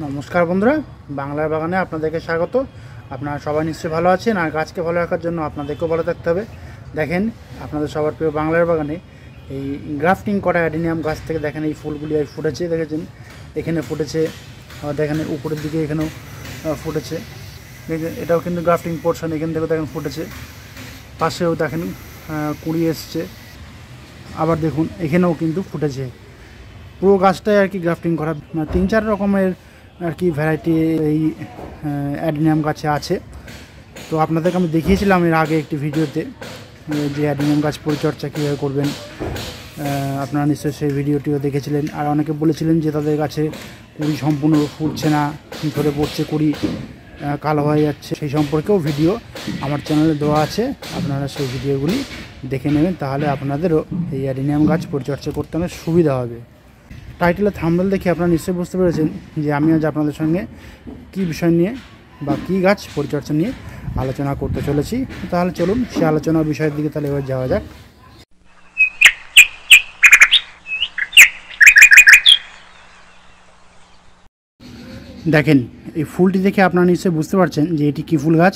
নমস্কার বন্ধুরা, বাংলার বাগানে আপনাদেরকে স্বাগত। আপনারা সবাই নিশ্চয়ই ভালো আছেন, আর গাছকে ভালো রাখার জন্য আপনাদেরকেও ভালো থাকতে হবে। দেখেন, আপনাদের সবার প্রিয় বাংলার বাগানে এই গ্রাফটিং করা অ্যাডিনিয়াম গাছ থেকে দেখেন এই ফুলগুলি ফুটেছে। দেখেছেন, এখানে ফুটেছে, দেখেন উপরের দিকে এখানেও ফুটেছে। এটাও কিন্তু গ্রাফটিং পোর্শন, এখান থেকেও দেখেন ফুটেছে। পাশেও দেখেন কুড়ি এসছে, আবার দেখুন এখানেও কিন্তু ফুটেছে। পুরো গাছটাই আর কি গ্রাফটিং করা। 3-4 রকমের আর কি ভ্যারাইটি এই অ্যাডিনিয়াম গাছে আছে। তো আপনাদেরকে আমি দেখিয়েছিলাম এর আগে একটি ভিডিওতে যে অ্যাডিনিয়াম গাছ পরিচর্যা কীভাবে করবেন। আপনারা নিশ্চয়ই সেই ভিডিওটিও দেখেছিলেন। আর অনেকে বলেছিলেন যে তাদের গাছে কুড়ি সম্পূর্ণ ফুটছে না, ঝরে পড়ছে, কুড়ি কালো হয়ে যাচ্ছে। সেই সম্পর্কেও ভিডিও আমার চ্যানেলে দেওয়া আছে, আপনারা সেই ভিডিওগুলি দেখে নেবেন, তাহলে আপনাদেরও এই অ্যাডিনিয়াম গাছ পরিচর্যা করতে অনেক সুবিধা হবে। টাইটেলে থাম্বনেল দেখে আপনারা নিশ্চয়ই বুঝতে পেরেছেন যে আমি আজ আপনাদের সঙ্গে কী বিষয় নিয়ে বা কী গাছ পরিচর্যা নিয়ে আলোচনা করতে চলেছি। তাহলে চলুন সে আলোচনার বিষয়ের দিকে তাহলে এবার যাওয়া যাক। দেখেন, এই ফুলটি দেখে আপনারা নিশ্চয়ই বুঝতে পারছেন যে এটি কী ফুল গাছ।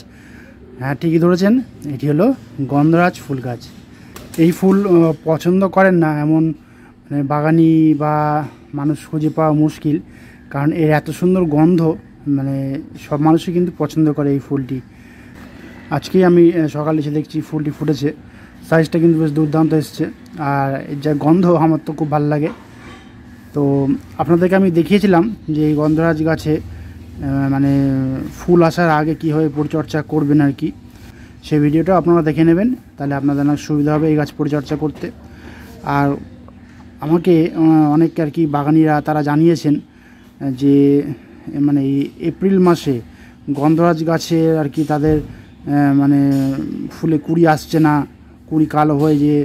হ্যাঁ, ঠিকই ধরেছেন, এটি হলো গন্ধরাজ ফুল গাছ। এই ফুল পছন্দ করেন না এমন বাগানি বা মানুষ খুঁজে পাওয়া মুশকিল, কারণ এর এত সুন্দর গন্ধ, সব মানুষই কিন্তু পছন্দ করে এই ফুলটি। আজকেই আমি সকালে এসে দেখছি ফুলটি ফুটেছে, সাইজটা কিন্তু বেশ দুর্দান্ত এসছে, আর এর যা গন্ধ আমার তো খুব ভালো লাগে। তো আপনাদেরকে আমি দেখিয়েছিলাম যে এই গন্ধরাজ গাছে ফুল আসার আগে কীভাবে পরিচর্যা করবেন আর কি। সেই ভিডিওটা আপনারা দেখে নেবেন, তাহলে আপনাদের অনেক সুবিধা হবে এই গাছ পরিচর্যা করতে। আর আমাকে অনেক আর কি বাগানিরা তারা জানিয়েছেন যে এই এপ্রিল মাসে গন্ধরাজ গাছে আর কি তাদের ফুলে কুড়ি আসছে না, কুড়ি কালো হয়ে যে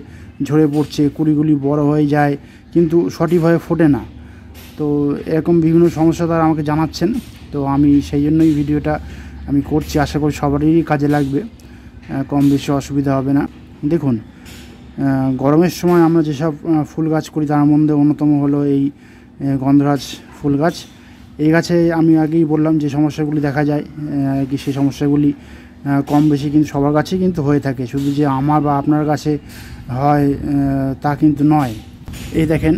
ঝরে পড়ছে, কুড়িগুলি বড় হয়ে যায় কিন্তু সঠিকভাবে ফোটে না। তো এরকম বিভিন্ন সমস্যা তারা আমাকে জানাচ্ছেন। তো আমি সেই জন্যই ভিডিওটা আমি করছি, আশা করি সবারই কাজে লাগবে, কম বেশি অসুবিধা হবে না। দেখুন, গরমের সময় আমরা যেসব ফুল গাছ করি তার মধ্যে অন্যতম হলো এই গন্ধরাজ ফুল গাছ। এই গাছে আমি আগেই বললাম যে সমস্যাগুলি দেখা যায় কি, সেই সমস্যাগুলি কম বেশি কিন্তু সবার কাছেই কিন্তু হয়ে থাকে, শুধু যে আমার বা আপনার কাছে হয় তা কিন্তু নয়। এই দেখেন,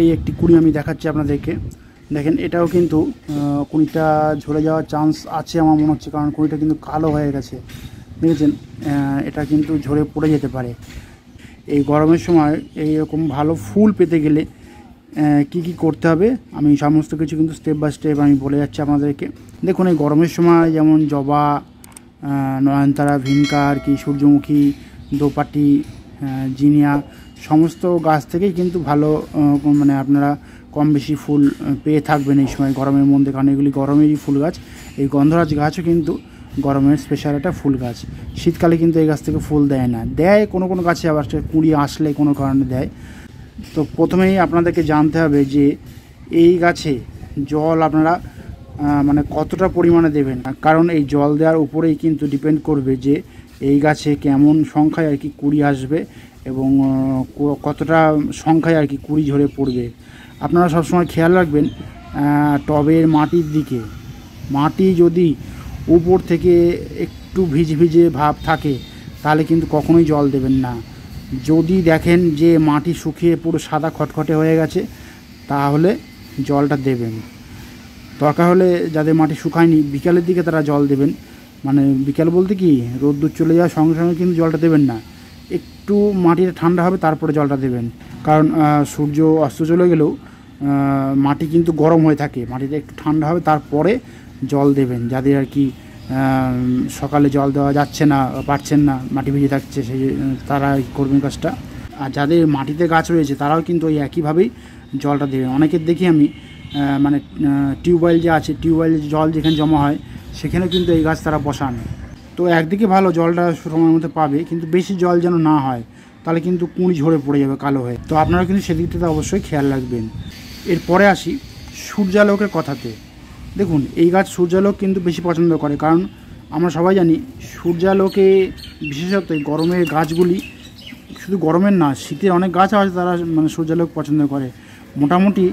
এই একটি কুড়ি আমি দেখাচ্ছি আপনাদেরকে। দেখেন, এটাও কিন্তু কুড়িটা ঝরে যাওয়ার চান্স আছে আমার মনে হচ্ছে, কারণ কুড়িটা কিন্তু কালো হয়ে গেছে। দেখেছেন, এটা কিন্তু ঝরে পড়ে যেতে পারে। এই গরমের সময় এইরকম ভালো ফুল পেতে গেলে কি কি করতে হবে আমি সমস্ত কিছু কিন্তু স্টেপ বাই স্টেপ আমি বলে যাচ্ছি আপনাদেরকে। দেখুন, এই গরমের সময় যেমন জবা, নয়নতারা, ভিনকা আর কি, সূর্যমুখী, দোপাটি, জিনিয়া, সমস্ত গাছ থেকেই কিন্তু ভালো আপনারা কম বেশি ফুল পেয়ে থাকবেন এই সময় গরমের মধ্যে, কারণ এগুলি গরমেরই ফুল গাছ। এই গন্ধরাজ গাছও কিন্তু গরমের স্পেশাল একটা ফুল গাছ। শীতকালে কিন্তু এই গাছ থেকে ফুল দেয় না, দেয় কোনো কোনো গাছে, আবার কুড়ি আসলে কোনো কারণে দেয়। তো প্রথমেই আপনাদেরকে জানতে হবে যে এই গাছে জল আপনারা কতটা পরিমাণে দেবেন, কারণ এই জল দেওয়ার উপরেই কিন্তু ডিপেন্ড করবে যে এই গাছে কেমন সংখ্যায় আর কি কুড়ি আসবে এবং কতটা সংখ্যায় আর কি কুড়ি ঝরে পড়বে। আপনারা সবসময় খেয়াল রাখবেন টবের মাটির দিকে। মাটি যদি উপর থেকে একটু ভিজে ভাব থাকে তাহলে কিন্তু কখনোই জল দেবেন না। যদি দেখেন যে মাটি শুকিয়ে পুরো সাদা খটখটে হয়ে গেছে তাহলে জলটা দেবেন। দরকার হলে যাদের মাটি শুকায়নি বিকালের দিকে তারা জল দেবেন। বিকাল বলতে কি, রোদ্দুর চলে যাওয়ার সঙ্গে সঙ্গে কিন্তু জলটা দেবেন না, একটু মাটিটা ঠান্ডা হবে তারপরে জলটা দেবেন। কারণ সূর্য অস্ত চলে গেলেও মাটি কিন্তু গরম হয়ে থাকে, মাটিটা একটু ঠান্ডা হবে তারপরে জল দেবেন। যাদের আর কি সকালে জল দেওয়া যাচ্ছে না, পারছেন না, মাটি ভিজে থাকছে, সেই তারা করবেন কাজটা। আর যাদের মাটিতে গাছ রয়েছে তারাও কিন্তু ওই একইভাবেই জলটা দেবেন। অনেকের দেখি আমি টিউবওয়েল যে আছে, টিউবওয়েলের জল যেখানে জমা হয় সেখানে কিন্তু এই গাছ তারা বসান। তো একদিকে ভালো, জলটা সময়ের মধ্যে পাবে, কিন্তু বেশি জল যেন না হয়, তাহলে কিন্তু কুঁড়ি ঝরে পড়ে যাবে কালো হয়ে। তো আপনারা কিন্তু সেদিকটাতে অবশ্যই খেয়াল রাখবেন। এরপরে আসি সূর্যালোকের কথাতে। দেখুন, এই গাছ সূর্যালোক কিন্তু বেশি পছন্দ করে, কারণ আমরা সবাই জানি সূর্যালোকে বিশেষত এই গরমের গাছগুলি, শুধু গরমের না শীতের অনেক গাছ আছে তারা সূর্যালোক পছন্দ করে। মোটামুটি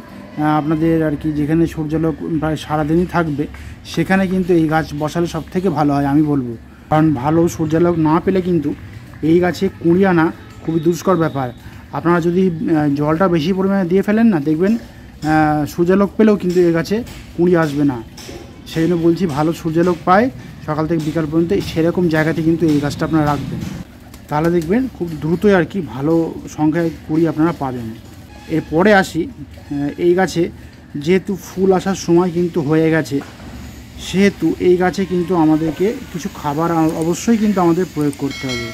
আপনাদের আর কি যেখানে সূর্যালোক প্রায় সারাদিনই থাকবে সেখানে কিন্তু এই গাছ বসালে সব থেকে ভালো হয় আমি বলবো। কারণ ভালো সূর্যালোক না পেলে কিন্তু এই গাছে কুঁড়ি আনা খুবই দুষ্কর ব্যাপার। আপনারা যদি জলটা বেশি পরিমাণে দিয়ে ফেলেন না, দেখবেন সূর্যালোক পেলেও কিন্তু এই গাছে কুঁড়ি আসবে না। সেই জন্য বলছি ভালো সূর্যালোক পায় সকাল থেকে বিকাল পর্যন্ত সেরকম জায়গাতে কিন্তু এই গাছটা আপনারা রাখবেন, তাহলে দেখবেন খুব দ্রুতই আর কি ভালো সংখ্যায় কুঁড়ি আপনারা পাবেন। এরপরে আসি, এই গাছে যেহেতু ফুল আসার সময় কিন্তু হয়ে গেছে, সেহেতু এই গাছে কিন্তু আমাদেরকে কিছু খাবার অবশ্যই কিন্তু আমাদের প্রয়োগ করতে হবে।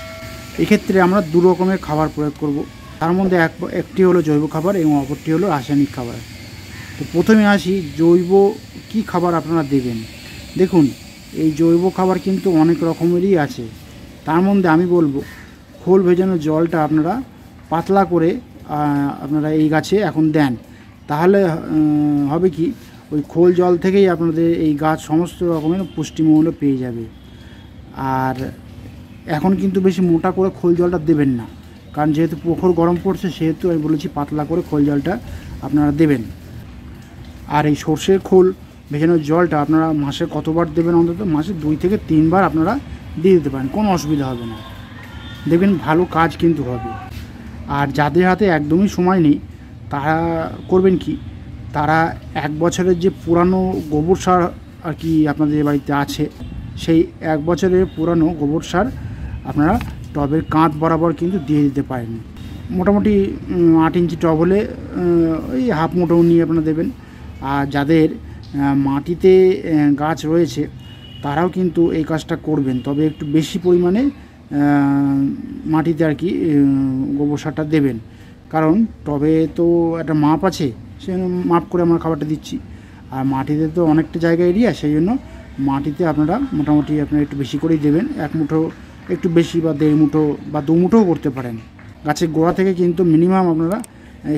এক্ষেত্রে আমরা দু রকমের খাবার প্রয়োগ করব। তার মধ্যে একটি হলো জৈব খাবার এবং অপরটি হলো রাসায়নিক খাবার। তো প্রথমে আসি জৈব কি খাবার আপনারা দেবেন। দেখুন, এই জৈব খাবার কিন্তু অনেক রকমেরই আছে। তার মধ্যে আমি বলবো খোল ভেজানো জলটা আপনারা পাতলা করে আপনারা এই গাছে এখন দেন, তাহলে হবে কি ওই খোল জল থেকেই আপনাদের এই গাছ সমস্ত রকমের পুষ্টিমূল্য পেয়ে যাবে। আর এখন কিন্তু বেশি মোটা করে খোল জলটা দেবেন না, কারণ যেহেতু প্রখর গরম পড়ছে সেহেতু আমি বলেছি পাতলা করে খোল জলটা আপনারা দেবেন। আর এই সর্ষের খোল ভেজানোর জলটা আপনারা মাসে কতবার দেবেন, অন্তত মাসে 2 থেকে 3 বার আপনারা দিয়ে দিতে পারেন, কোনো অসুবিধা হবে না, দেখবেন ভালো কাজ কিন্তু হবে। আর যাদের হাতে একদমই সময় নেই তারা করবেন কি, তারা 1 বছরের যে পুরানো গোবর সার আর কি আপনাদের বাড়িতে আছে, সেই 1 বছরের পুরানো গোবর সার আপনারা টবের কাঁধ বরাবর কিন্তু দিয়ে দিতে পারেন। মোটামুটি 8 ইঞ্চি টব হলে ওই হাফ মুঠো নিয়ে আপনারা দেবেন। আর যাদের মাটিতে গাছ রয়েছে তারাও কিন্তু এই কাজটা করবেন, তবে একটু বেশি পরিমাণে মাটিতে আর কি গোবর সারটা দেবেন, কারণ টবে তো একটা মাপ আছে, সেই মাপ করে আমরা খাবারটা দিচ্ছি। আর মাটিতে তো অনেকটা জায়গা এরিয়া, সেই জন্য মাটিতে আপনারা মোটামুটি আপনারা একটু বেশি করেই দেবেন। 1 মুঠো একটু বেশি বা 1.5 মুঠো বা 2 মুঠোও করতে পারেন। গাছের গোড়া থেকে কিন্তু মিনিমাম আপনারা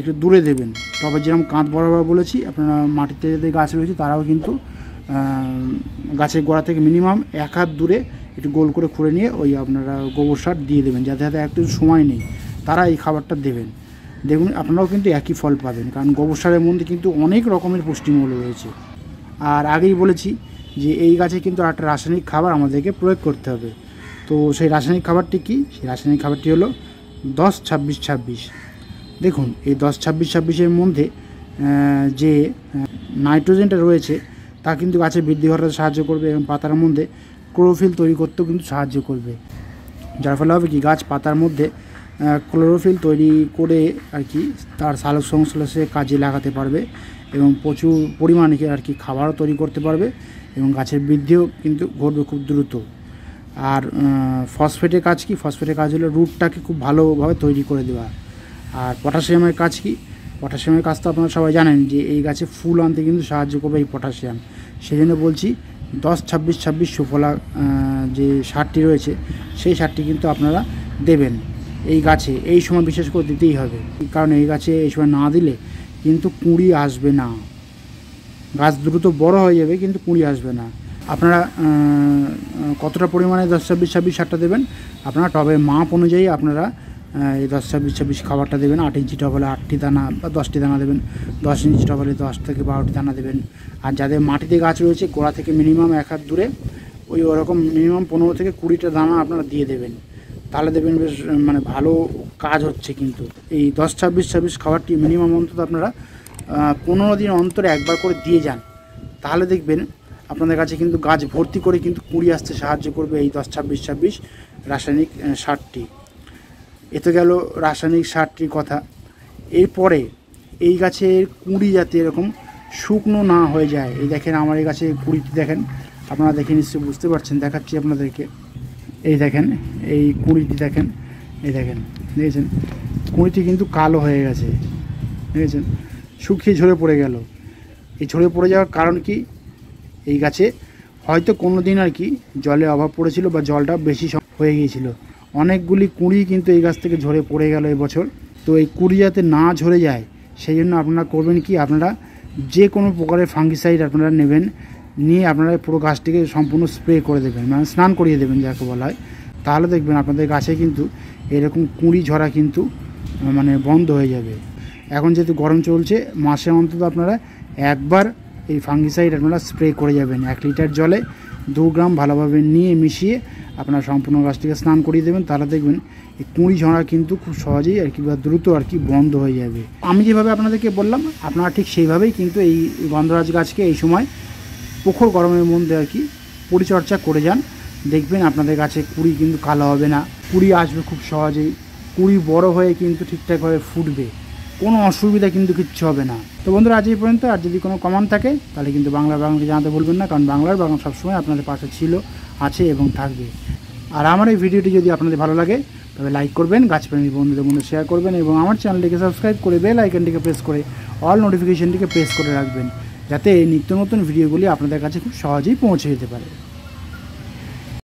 একটু দূরে দেবেন। তবে যেরকম কাঁধ বরাবর বলেছি, আপনারা মাটিতে যাদের গাছ রয়েছে তারাও কিন্তু গাছের গোড়া থেকে মিনিমাম 1 হাত দূরে একটু গোল করে খুঁড়ে নিয়ে ওই আপনারা গোবর সার দিয়ে দেবেন। যাদের হাতে একটু সময় নেই তারা এই খাবারটা দেবেন, দেখুন আপনারাও কিন্তু একই ফল পাবেন, কারণ গোবর সারের মধ্যে কিন্তু অনেক রকমের পুষ্টিমূল্য রয়েছে। আর আগেই বলেছি যে এই গাছে কিন্তু একটা রাসায়নিক খাবার আমাদেরকে প্রয়োগ করতে হবে। তো সেই রাসায়নিক খাবারটি কি? সেই রাসায়নিক খাবারটি হলো 10-26-26। দেখুন, এই 10-26-26-এর মধ্যে যে নাইট্রোজেনটা রয়েছে তা কিন্তু গাছের বৃদ্ধি ঘটাতে সাহায্য করবে এবং পাতার মধ্যে ক্লোরোফিল তৈরি করতেও কিন্তু সাহায্য করবে, যার ফলে হবে কি গাছ পাতার মধ্যে ক্লোরোফিল তৈরি করে আর কি তার সালোক সংশ্লেষে কাজে লাগাতে পারবে এবং প্রচুর পরিমাণে আর কি খাবারও তৈরি করতে পারবে এবং গাছের বৃদ্ধিও কিন্তু ঘটবে খুব দ্রুত। আর ফসফেটের কাজ কি? ফসফেটের কাজ হলো রুটটাকে খুব ভালোভাবে তৈরি করে দেওয়া। আর পটাশিয়ামের কাজ কি? পটাশিয়ামের কাজ তো আপনারা সবাই জানেন যে এই গাছে ফুল আনতে কিন্তু সাহায্য করবে এই পটাশিয়াম। সেই জন্য বলছি 10-26-26 সুফলা যে সারটি রয়েছে সেই সারটি কিন্তু আপনারা দেবেন এই গাছে। এই সময় বিশেষ করে দিতেই হবে, কারণ এই গাছে এই সময় না দিলে কিন্তু কুঁড়ি আসবে না। গাছ দ্রুত বড় হয়ে যাবে কিন্তু কুঁড়ি আসবে না। আপনারা কতটা পরিমাণে 10-26-26 সারটা দেবেন আপনারা টবের মাপ অনুযায়ী আপনারা এই 10-26-26 খাবারটা দেবেন। 8 ইঞ্চি টব হলে 8টি দানা বা 10টি দানা দেবেন, 10 ইঞ্চি টব হলে 10 থেকে 12টি দানা দেবেন। আর যাদের মাটিতে গাছ রয়েছে গোড়া থেকে মিনিমাম 1 হাত দূরে ওরকম মিনিমাম 15 থেকে 20টা দানা আপনারা দিয়ে দেবেন, তাহলে দেখবেন বেশ মানে ভালো কাজ হচ্ছে। কিন্তু এই 10-26-26 খাবারটি মিনিমাম অন্তত আপনারা 15 দিন অন্তরে একবার করে দিয়ে যান, তাহলে দেখবেন আপনাদের কাছে কিন্তু গাছ ভর্তি করে কিন্তু কুঁড়ি আসতে সাহায্য করবে এই 10-26-26 রাসায়নিক সারটি। এতে গেল রাসায়নিক সারটির কথা। এরপরে এই গাছের কুঁড়ি যাতে এরকম শুকনো না হয়ে যায়, এই দেখেন আমার এই গাছের কুঁড়িটি দেখেন, আপনারা দেখে নিশ্চয়ই বুঝতে পারছেন, দেখাচ্ছি আপনাদেরকে। এই দেখেন এই কুঁড়িটি দেখেন, এই দেখেন, দেখেছেন কুঁড়িটি কিন্তু কালো হয়ে গেছে, দেখেছেন শুকিয়ে ঝরে পড়ে গেল। এই ঝরে পড়ে যাওয়ার কারণ কি? এই গাছে হয়তো কোনো দিন আর কি জলের অভাব পড়েছিল বা জলটা বেশি হয়ে গিয়েছিল, অনেকগুলি কুঁড়ি কিন্তু এই গাছ থেকে ঝরে পড়ে গেল এবছর। তো এই কুঁড়ি যাতে না ঝরে যায় সেই জন্য আপনারা করবেন কি, আপনারা যে কোনো প্রকারের ফাঙ্গিসাইড আপনারা নেবেন, নিয়ে আপনারা পুরো গাছটিকে সম্পূর্ণ স্প্রে করে দেবেন, মানে স্নান করিয়ে দেবেন যাকে বলা হয়, তাহলে দেখবেন আপনাদের গাছে কিন্তু এরকম কুঁড়ি ঝরা কিন্তু মানে বন্ধ হয়ে যাবে। এখন যেহেতু গরম চলছে, মাসে অন্তত আপনারা একবার এই ফাঙ্গিসাইড আপনারা স্প্রে করে যাবেন। 1 লিটার জলে 2 গ্রাম ভালোভাবে নিয়ে মিশিয়ে আপনারা সম্পূর্ণ গাছটিকে স্নান করিয়ে দেবেন। তাহলে দেখবেন এই কুঁড়ি ঝরা কিন্তু খুব সহজেই আর কি বা দ্রুত আর কি বন্ধ হয়ে যাবে। আমি যেভাবে আপনাদেরকে বললাম আপনারা ঠিক সেইভাবেই কিন্তু এই গন্ধরাজ গাছকে এই সময় প্রখর গরমের মধ্যে আর কি পরিচর্যা করে যান। দেখবেন আপনাদের গাছে কুঁড়ি কিন্তু কালো হবে না, কুঁড়ি আসবে খুব সহজেই, কুঁড়ি বড় হয়ে কিন্তু ঠিকঠাকভাবে ফুটবে, কোনো অসুবিধা কিন্তু কিচ্ছু হবে না। তো বন্ধুরা আজ এই পর্যন্ত। আর যদি কোনো কমেন্ট থাকে তাহলে কিন্তু বাংলার বাগানকে জানাতে ভুলবেন না, কারণ বাংলার বাগান সবসময় আপনাদের পাশে ছিল, আছে এবং থাকবে। আর আমার এই ভিডিওটি যদি আপনাদের ভালো লাগে তবে লাইক করবেন, গাছপ্রেমী বন্ধুদের মধ্যে শেয়ার করবেন এবং আমার চ্যানেলটিকে সাবস্ক্রাইব করে বেল আইকনটিকে প্রেস করে অল নোটিফিকেশনটিকে প্রেস করে রাখবেন, যাতে নিত্য নতুন ভিডিওগুলি আপনাদের কাছে খুব সহজেই পৌঁছে যেতে পারে।